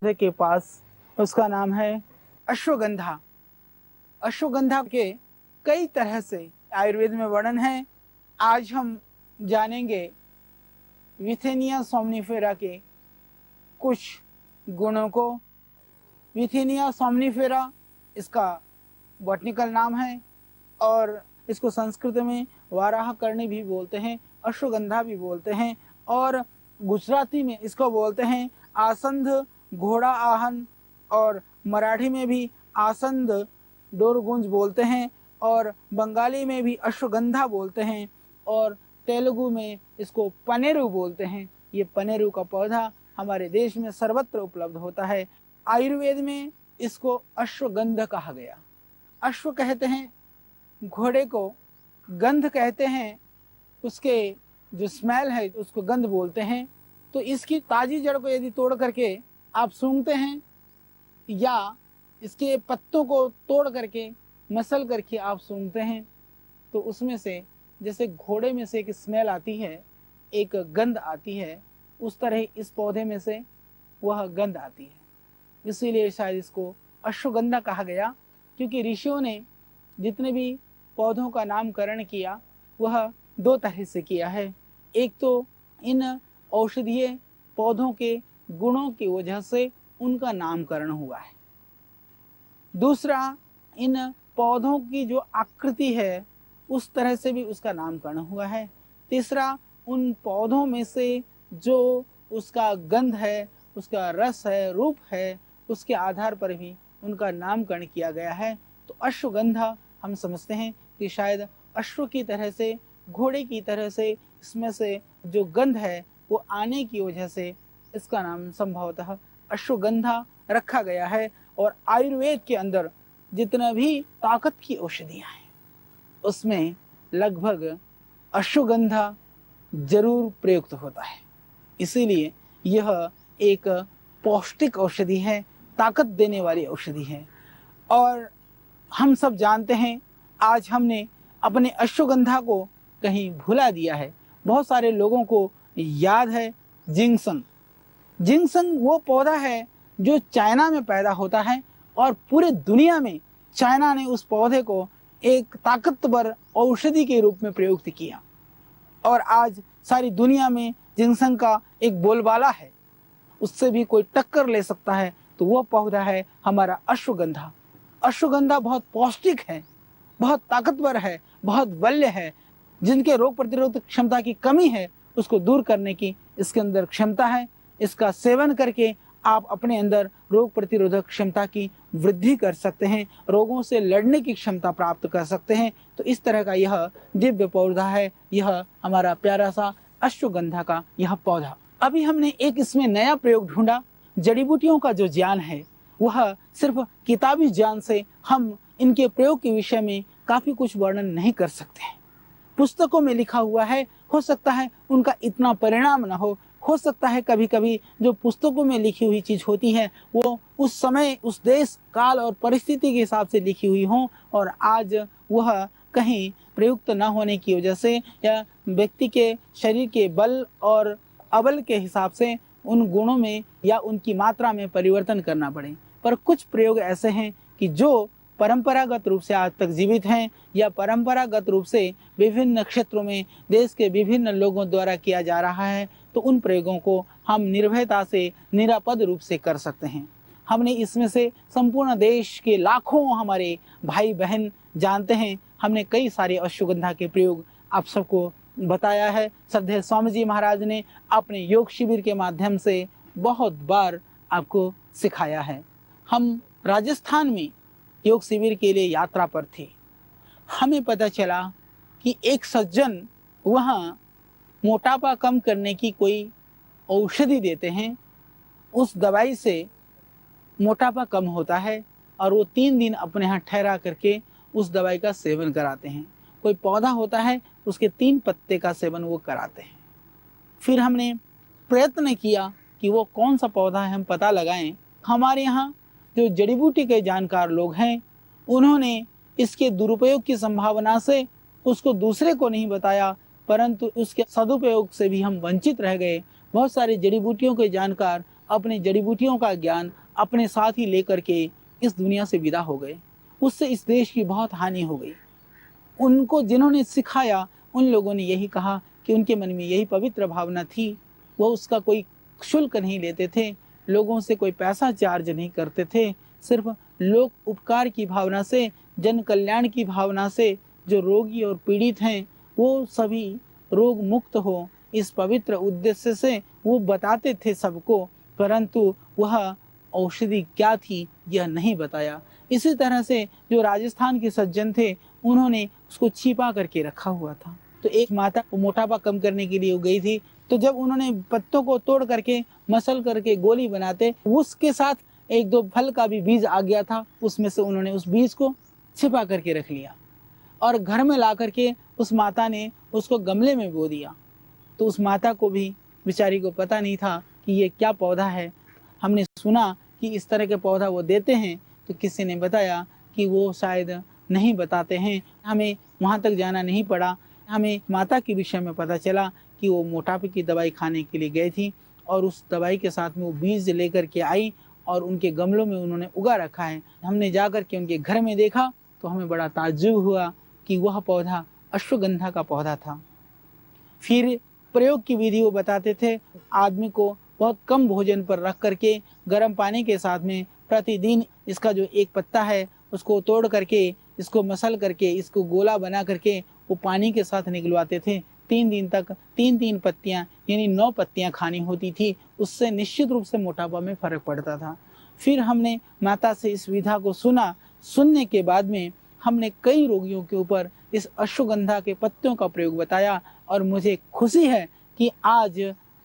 के पास, उसका नाम है अश्वगंधा। अश्वगंधा के कई तरह से आयुर्वेद में वर्णन है। आज हम जानेंगे विथेनिया सोमनिफेरा के कुछ गुणों को। विथेनिया सोमनिफेरा इसका बॉटनिकल नाम है और इसको संस्कृत में वाराहकर्णी भी बोलते हैं, अश्वगंधा भी बोलते हैं और गुजराती में इसको बोलते हैं आसंध घोड़ा आहन, और मराठी में भी आसंद डोरगुंज बोलते हैं और बंगाली में भी अश्वगंधा बोलते हैं और तेलुगु में इसको पनेरू बोलते हैं। ये पनेरू का पौधा हमारे देश में सर्वत्र उपलब्ध होता है। आयुर्वेद में इसको अश्वगंध कहा गया। अश्व कहते हैं घोड़े को, गंध कहते हैं उसके जो स्मेल है उसको गंध बोलते हैं। तो इसकी ताजी जड़ को यदि तोड़ करके आप सूंघते हैं या इसके पत्तों को तोड़ करके मसल करके आप सूंघते हैं तो उसमें से जैसे घोड़े में से एक स्मेल आती है, एक गंध आती है, उस तरह इस पौधे में से वह गंध आती है। इसीलिए शायद इसको अश्वगंधा कहा गया, क्योंकि ऋषियों ने जितने भी पौधों का नामकरण किया वह दो तरह से किया है। एक तो इन औषधीय पौधों के गुणों की वजह से उनका नामकरण हुआ है, दूसरा इन पौधों की जो आकृति है उस तरह से भी उसका नामकरण हुआ है, तीसरा उन पौधों में से जो उसका गंध है, उसका रस है, रूप है, उसके आधार पर भी उनका नामकरण किया गया है। तो अश्वगंधा हम समझते हैं कि शायद अश्व की तरह से, घोड़े की तरह से इसमें से जो गंध है वो आने की वजह से इसका नाम संभवतः अश्वगंधा रखा गया है। और आयुर्वेद के अंदर जितना भी ताकत की औषधियाँ हैं उसमें लगभग अश्वगंधा जरूर प्रयुक्त होता है। इसीलिए यह एक पौष्टिक औषधि है, ताकत देने वाली औषधि है। और हम सब जानते हैं, आज हमने अपने अश्वगंधा को कहीं भुला दिया है। बहुत सारे लोगों को याद है जिंगसंग। जिंगसंग वो पौधा है जो चाइना में पैदा होता है और पूरे दुनिया में चाइना ने उस पौधे को एक ताकतवर औषधि के रूप में प्रयुक्त किया और आज सारी दुनिया में जिंगसंग का एक बोलबाला है। उससे भी कोई टक्कर ले सकता है तो वो पौधा है हमारा अश्वगंधा। अश्वगंधा बहुत पौष्टिक है, बहुत ताकतवर है, बहुत बल्य है। जिनके रोग प्रतिरोधक क्षमता की कमी है उसको दूर करने की इसके अंदर क्षमता है। इसका सेवन करके आप अपने अंदर रोग प्रतिरोधक क्षमता की वृद्धि कर सकते हैं, रोगों से लड़ने की क्षमता प्राप्त कर सकते हैं। तो इस तरह का यह दिव्य पौधा है, यह हमारा प्यारा सा अश्वगंधा का यह पौधा। अभी हमने एक इसमें नया प्रयोग ढूंढा। जड़ी बूटियों का जो ज्ञान है वह सिर्फ किताबी ज्ञान से हम इनके प्रयोग के विषय में काफी कुछ वर्णन नहीं कर सकते हैं। पुस्तकों में लिखा हुआ है, हो सकता है उनका इतना परिणाम न हो सकता है कभी कभी जो पुस्तकों में लिखी हुई चीज होती है वो उस समय, उस देश, काल और परिस्थिति के हिसाब से लिखी हुई हो और आज वह कहीं प्रयुक्त न होने की वजह से या व्यक्ति के शरीर के बल और अबल के हिसाब से उन गुणों में या उनकी मात्रा में परिवर्तन करना पड़े। पर कुछ प्रयोग ऐसे हैं कि जो परंपरागत रूप से आज तक जीवित हैं या परंपरागत रूप से विभिन्न क्षेत्रों में देश के विभिन्न लोगों द्वारा किया जा रहा है, तो उन प्रयोगों को हम निर्भयता से, निरापद रूप से कर सकते हैं। हमने इसमें से संपूर्ण देश के लाखों हमारे भाई बहन जानते हैं। हमने कई सारे अश्वगंधा के प्रयोग आप सबको बताया है। श्रद्धेय स्वामी जी महाराज ने अपने योग शिविर के माध्यम से बहुत बार आपको सिखाया है। हम राजस्थान में योग शिविर के लिए यात्रा पर थे। हमें पता चला कि एक सज्जन वहाँ मोटापा कम करने की कोई औषधि देते हैं। उस दवाई से मोटापा कम होता है और वो 3 दिन अपने यहाँ ठहरा करके उस दवाई का सेवन कराते हैं। कोई पौधा होता है उसके 3 पत्ते का सेवन वो कराते हैं। फिर हमने प्रयत्न किया कि वो कौन सा पौधा है हम पता लगाएं। हमारे यहाँ जो जड़ी बूटी के जानकार लोग हैं उन्होंने इसके दुरुपयोग की संभावना से उसको दूसरे को नहीं बताया, परंतु उसके सदुपयोग से भी हम वंचित रह गए। बहुत सारे जड़ी बूटियों के जानकार अपने जड़ी बूटियों का ज्ञान अपने साथ ही लेकर के इस दुनिया से विदा हो गए। उससे इस देश की बहुत हानि हो गई। उनको जिन्होंने सिखाया उन लोगों ने यही कहा कि उनके मन में यही पवित्र भावना थी, वो उसका कोई शुल्क नहीं लेते थे, लोगों से कोई पैसा चार्ज नहीं करते थे, सिर्फ लोक उपकार की भावना से, जन कल्याण की भावना से जो रोगी और पीड़ित हैं वो सभी रोग मुक्त हो, इस पवित्र उद्देश्य से वो बताते थे सबको, परंतु वह औषधि क्या थी यह नहीं बताया। इसी तरह से जो राजस्थान के सज्जन थे उन्होंने उसको छिपा करके रखा हुआ था। तो एक माता को मोटापा कम करने के लिए गई थी, तो जब उन्होंने पत्तों को तोड़ करके मसल करके गोली बनाते, उसके साथ एक दो फल का भी बीज आ गया था, उसमें से उन्होंने उस बीज को छिपा करके रख लिया और घर में ला करके उस माता ने उसको गमले में बो दिया। तो उस माता को भी बेचारी को पता नहीं था कि ये क्या पौधा है। हमने सुना कि इस तरह के पौधा वो देते हैं, तो किसी ने बताया कि वो शायद नहीं बताते हैं। हमें वहाँ तक जाना नहीं पड़ा। हमें माता के विषय में पता चला कि वो मोटापे की दवाई खाने के लिए गई थी और उस दवाई के साथ में वो बीज लेकर के आई और उनके गमलों में उन्होंने उगा रखा है। हमने जाकर के उनके घर में देखा तो हमें बड़ा ताज्जुब हुआ कि वह पौधा अश्वगंधा का पौधा था। फिर प्रयोग की विधि वो बताते थे, आदमी को बहुत कम भोजन पर रख करके गर्म पानी के साथ में प्रतिदिन इसका जो एक पत्ता है उसको तोड़ करके, इसको मसल करके, इसको गोला बना करके वो पानी के साथ निकलवाते थे। 3 दिन तक 3-3 पत्तियां यानी 9 पत्तियां खानी होती थी। उससे निश्चित रूप से मोटापा में फर्क पड़ता था। फिर हमने माता से इस विधा को सुना। सुनने के बाद में हमने कई रोगियों के ऊपर इस अश्वगंधा के पत्तों का प्रयोग बताया और मुझे खुशी है कि आज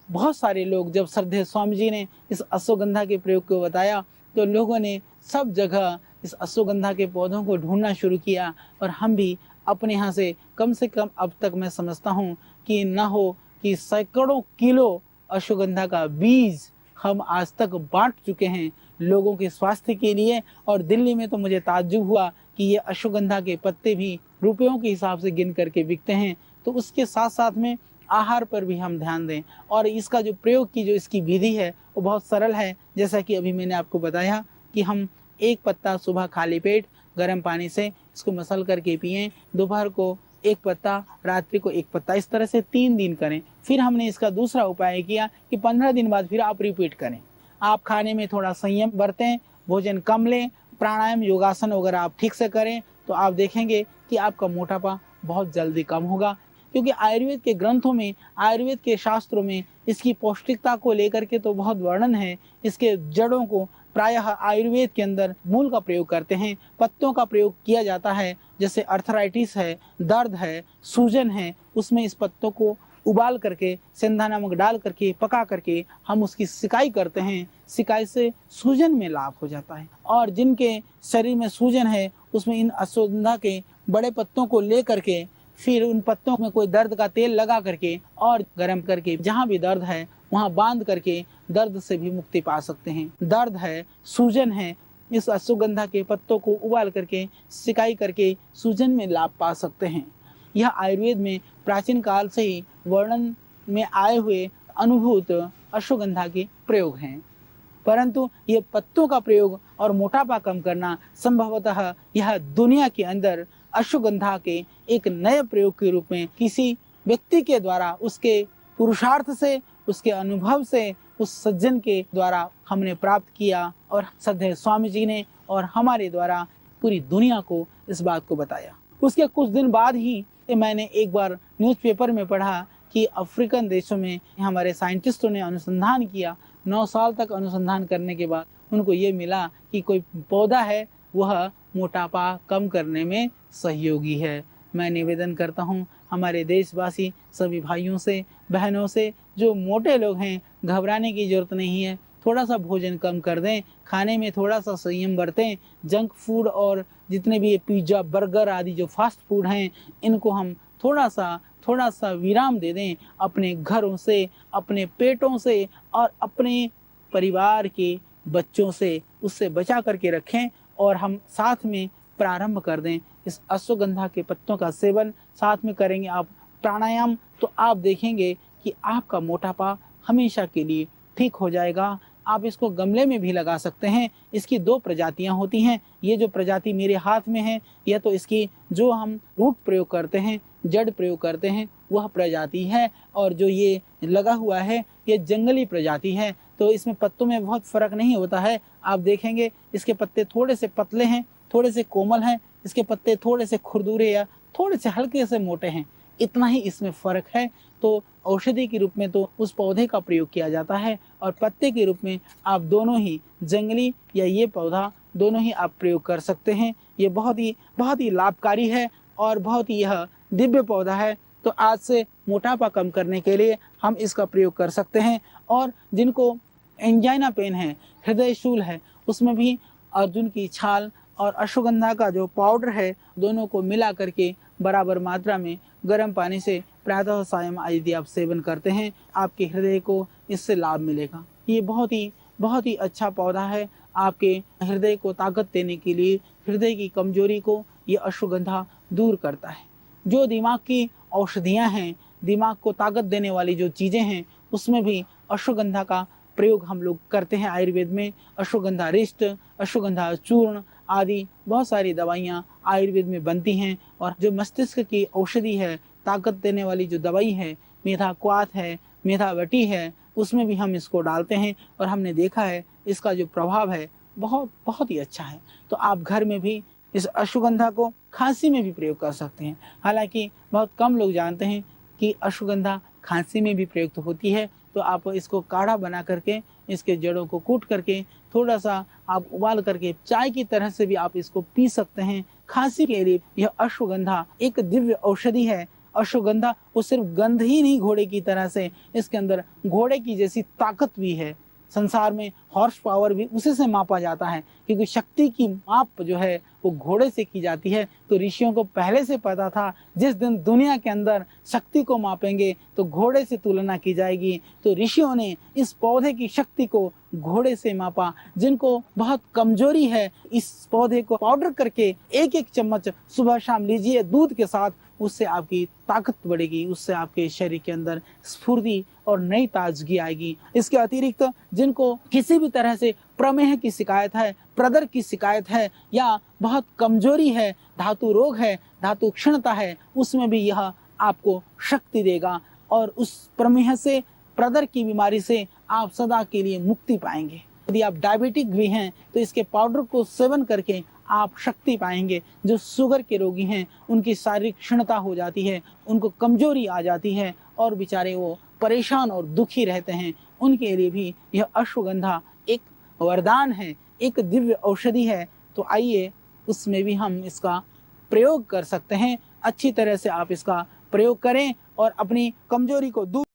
बहुत सारे लोग, जब श्रद्धेय स्वामी जी ने इस अश्वगंधा के प्रयोग को बताया तो लोगों ने सब जगह इस अश्वगंधा के पौधों को ढूंढना शुरू किया और हम भी अपने यहाँ से कम अब तक मैं समझता हूँ कि न हो कि सैकड़ों किलो अश्वगंधा का बीज हम आज तक बांट चुके हैं लोगों के स्वास्थ्य के लिए। और दिल्ली में तो मुझे ताज्जुब हुआ कि ये अश्वगंधा के पत्ते भी रुपयों के हिसाब से गिन करके बिकते हैं। तो उसके साथ साथ में आहार पर भी हम ध्यान दें और इसका जो प्रयोग की जो इसकी विधि है वो बहुत सरल है। जैसा कि अभी मैंने आपको बताया कि हम एक पत्ता सुबह खाली पेट गर्म पानी से इसको मसल करके पिएं, दोपहर को एक पत्ता, रात्रि को एक पत्ता, इस तरह से 3 दिन करें। फिर हमने इसका दूसरा उपाय किया कि 15 दिन बाद फिर आप रिपीट करें। आप खाने में थोड़ा संयम बरतें, भोजन कम लें, प्राणायाम योगासन वगैरह आप ठीक से करें तो आप देखेंगे कि आपका मोटापा बहुत जल्दी कम होगा। क्योंकि आयुर्वेद के ग्रंथों में, आयुर्वेद के शास्त्रों में इसकी पौष्टिकता को लेकर के तो बहुत वर्णन है। इसके जड़ों को प्रायः आयुर्वेद के अंदर मूल का प्रयोग करते हैं, पत्तों का प्रयोग किया जाता है। जैसे अर्थराइटिस है, दर्द है, सूजन है, उसमें इस पत्तों को उबाल करके सेंधा नमक डाल करके पका करके हम उसकी सिकाई करते हैं। सिकाई से सूजन में लाभ हो जाता है। और जिनके शरीर में सूजन है उसमें इन अश्वगंधा के बड़े पत्तों को ले करके फिर उन पत्तों में कोई दर्द का तेल लगा करके और गर्म करके जहाँ भी दर्द है वहाँ बांध करके दर्द से भी मुक्ति पा सकते हैं। दर्द है, सूजन है, इस अश्वगंधा के पत्तों को उबाल करके सिकाई करके सूजन में लाभ पा सकते हैं। यह आयुर्वेद में प्राचीन काल से ही वर्णन में आए हुए अनुभूत अश्वगंधा के प्रयोग हैं। परंतु ये पत्तों का प्रयोग और मोटापा कम करना संभवतः यह दुनिया के अंदर अश्वगंधा के एक नए प्रयोग के रूप में किसी व्यक्ति के द्वारा, उसके पुरुषार्थ से, उसके अनुभव से, उस सज्जन के द्वारा हमने प्राप्त किया और श्रद्धेय स्वामी जी ने और हमारे द्वारा पूरी दुनिया को इस बात को बताया। उसके कुछ दिन बाद ही मैंने एक बार न्यूज़पेपर में पढ़ा कि अफ्रीकन देशों में हमारे साइंटिस्टों ने अनुसंधान किया। 9 साल तक अनुसंधान करने के बाद उनको ये मिला कि कोई पौधा है वह मोटापा कम करने में सहयोगी है। मैं निवेदन करता हूँ हमारे देशवासी सभी भाइयों से, बहनों से, जो मोटे लोग हैं घबराने की जरूरत नहीं है। थोड़ा सा भोजन कम कर दें, खाने में थोड़ा सा संयम बरतें। जंक फूड और जितने भी पिज्ज़ा, बर्गर आदि जो फास्ट फूड हैं इनको हम थोड़ा सा विराम दे दें। अपने घरों से, अपने पेटों से और अपने परिवार के बच्चों से उससे बचा करके रखें और हम साथ में प्रारंभ कर दें इस अश्वगंधा के पत्तों का सेवन। साथ में करेंगे आप प्राणायाम तो आप देखेंगे कि आपका मोटापा हमेशा के लिए ठीक हो जाएगा। आप इसको गमले में भी लगा सकते हैं। इसकी दो प्रजातियां होती हैं। ये जो प्रजाति मेरे हाथ में है, यह तो इसकी जो हम रूट प्रयोग करते हैं, जड़ प्रयोग करते हैं, वह प्रजाति है। और जो ये लगा हुआ है, ये जंगली प्रजाति है। तो इसमें पत्तों में बहुत फर्क नहीं होता है। आप देखेंगे इसके पत्ते थोड़े से पतले हैं, थोड़े से कोमल हैं, इसके पत्ते थोड़े से खुरदुरे या थोड़े से हल्के से मोटे हैं, इतना ही इसमें फर्क है। तो औषधि के रूप में तो उस पौधे का प्रयोग किया जाता है, और पत्ते के रूप में आप दोनों ही, जंगली या ये पौधा, दोनों ही आप प्रयोग कर सकते हैं। ये बहुत ही लाभकारी है और बहुत ही यह दिव्य पौधा है। तो आज से मोटापा कम करने के लिए हम इसका प्रयोग कर सकते हैं। और जिनको एंजाइना पेन है, हृदय शूल है, उसमें भी अर्जुन की छाल और अश्वगंधा का जो पाउडर है, दोनों को मिला करके बराबर मात्रा में गर्म पानी से प्रातः सायं यदि आप सेवन करते हैं, आपके हृदय को इससे लाभ मिलेगा। ये बहुत ही अच्छा पौधा है। आपके हृदय को ताकत देने के लिए, हृदय की कमजोरी को ये अश्वगंधा दूर करता है। जो दिमाग की औषधियाँ हैं, दिमाग को ताकत देने वाली जो चीज़ें हैं, उसमें भी अश्वगंधा का प्रयोग हम लोग करते हैं। आयुर्वेद में अश्वगंधा रिष्ट, अश्वगंधा चूर्ण आदि बहुत सारी दवाइयाँ आयुर्वेद में बनती हैं। और जो मस्तिष्क की औषधि है, ताकत देने वाली जो दवाई है, मेधा क्वाथ है, मेधावटी है, उसमें भी हम इसको डालते हैं। और हमने देखा है इसका जो प्रभाव है बहुत ही अच्छा है। तो आप घर में भी इस अश्वगंधा को खांसी में भी प्रयोग कर सकते हैं। हालांकि बहुत कम लोग जानते हैं कि अश्वगंधा खांसी में भी प्रयुक्त होती है। तो आप इसको काढ़ा बना करके, इसके जड़ों को कूट करके, थोड़ा सा आप उबाल करके चाय की तरह से भी आप इसको पी सकते हैं। खांसी के लिए यह अश्वगंधा एक दिव्य औषधि है। अश्वगंधा वो सिर्फ गंध ही नहीं, घोड़े की तरह से इसके अंदर घोड़े की जैसी ताकत भी है। संसार में हॉर्स पावर भी उसी से मापा जाता है, क्योंकि शक्ति की माप जो है वो घोड़े से की जाती है। तो ऋषियों को पहले से पता था, जिस दिन दुनिया के अंदर शक्ति को मापेंगे तो घोड़े से तुलना की जाएगी। तो ऋषियों ने इस पौधे की शक्ति को घोड़े से मापा। जिनको बहुत कमजोरी है, इस पौधे को पाउडर करके एक एक चम्मच सुबह शाम लीजिए दूध के साथ, उससे आपकी ताकत बढ़ेगी, उससे आपके शरीर के अंदर स्फूर्ति और नई ताजगी आएगी। इसके अतिरिक्त जिनको किसी भी तरह से प्रमेह की शिकायत है, प्रदर की शिकायत है, या बहुत कमजोरी है, धातु रोग है, धातु क्षीणता है, उसमें भी यह आपको शक्ति देगा। और उस प्रमेह से, प्रदर की बीमारी से आप सदा के लिए मुक्ति पाएंगे। यदि आप डायबिटिक भी हैं तो इसके पाउडर को सेवन करके आप शक्ति पाएंगे। जो शुगर के रोगी हैं, उनकी शारीरिक क्षीणता हो जाती है, उनको कमजोरी आ जाती है और बेचारे वो परेशान और दुखी रहते हैं, उनके लिए भी यह अश्वगंधा एक वरदान है, एक दिव्य औषधि है। तो आइए उसमें भी हम इसका प्रयोग कर सकते हैं। अच्छी तरह से आप इसका प्रयोग करें और अपनी कमजोरी को दूर